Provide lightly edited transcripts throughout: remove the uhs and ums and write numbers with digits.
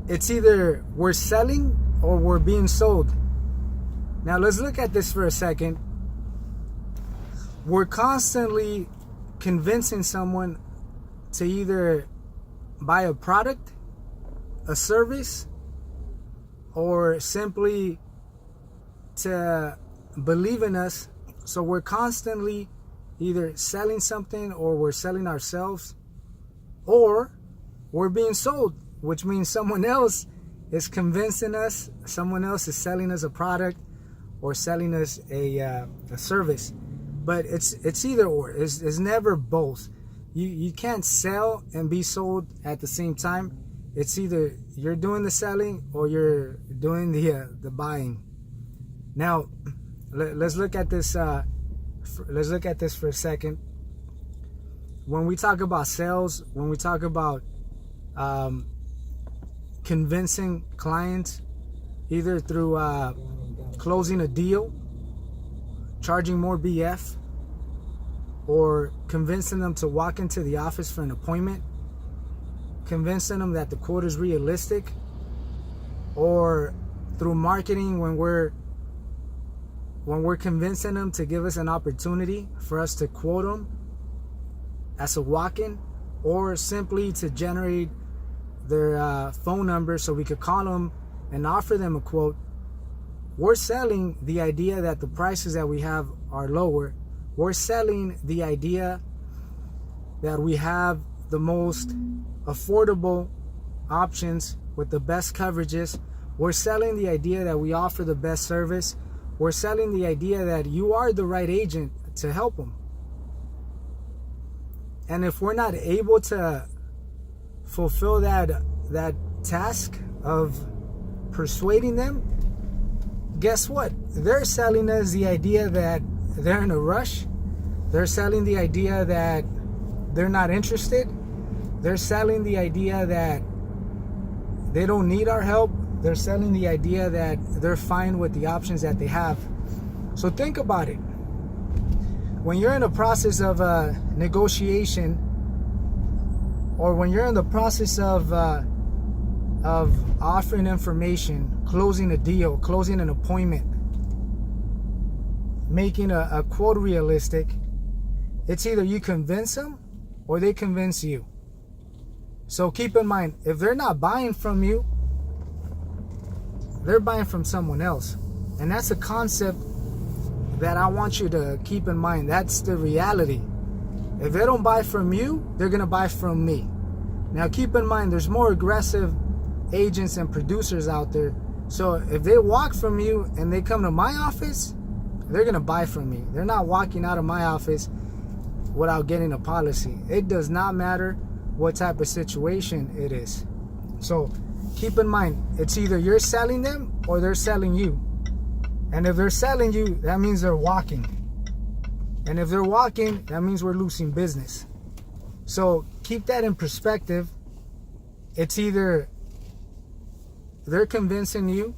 it's either we're selling or we're being sold. Now let's look at this for a second. We're constantly convincing someone to either buy a product, a service, or simply to believe in us. So we're constantly either selling something, or we're selling ourselves, or we're being sold, which means someone else is convincing us, someone else is selling us a product or selling us a service. But it's either or. It's never both. You can't sell and be sold at the same time. It's either you're doing the selling or you're doing the buying. Now, let's look at this. Let's look at this for a second. When we talk about sales, when we talk about convincing clients, either through closing a deal, charging more BF, or convincing them to walk into the office for an appointment, convincing them that the quote is realistic, or through marketing when we're convincing them to give us an opportunity for us to quote them as a walk-in, or simply to generate their phone number so we could call them and offer them a quote. We're selling the idea that the prices that we have are lower. We're selling the idea that we have the most affordable options with the best coverages. We're selling the idea that we offer the best service. We're selling the idea that you are the right agent to help them. And if we're not able to fulfill that task of persuading them, guess what? They're selling us the idea that they're in a rush. They're selling the idea that they're not interested. They're selling the idea that they don't need our help. They're selling the idea that they're fine with the options that they have. So think about it. When you're in the process of negotiation, or when you're in the process of offering information, closing a deal, closing an appointment, making a quote realistic, it's either you convince them or they convince you. So keep in mind, if they're not buying from you, they're buying from someone else. And that's a concept that I want you to keep in mind. That's the reality. If they don't buy from you, they're going to buy from me. Now keep in mind, there's more aggressive agents and producers out there. So if they walk from you and they come to my office, they're going to buy from me. They're not walking out of my office without getting a policy. It does not matter what type of situation it is. So keep in mind, it's either you're selling them or they're selling you. And if they're selling you, that means they're walking. And if they're walking, that means we're losing business. So keep that in perspective. It's either they're convincing you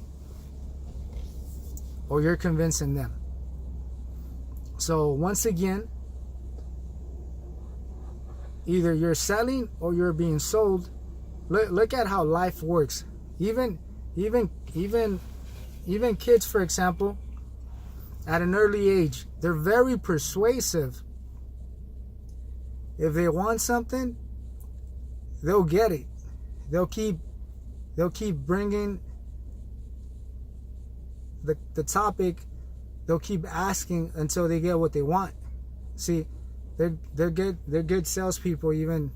or you're convincing them. So once again, either you're selling or you're being sold. Look at how life works. Even kids, for example, at an early age, they're very persuasive. If they want something, they'll get it. They'll keep bringing the topic. They'll keep asking until they get what they want. See, they're good salespeople even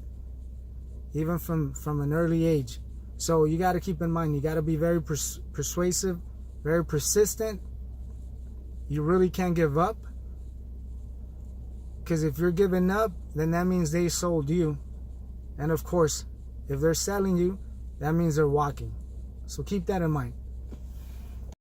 from an early age. So you got to keep in mind, you got to be very persuasive, very persistent. You really can't give up, because if you're giving up, then that means they sold you. And of course, if they're selling you, that means they're walking. So keep that in mind.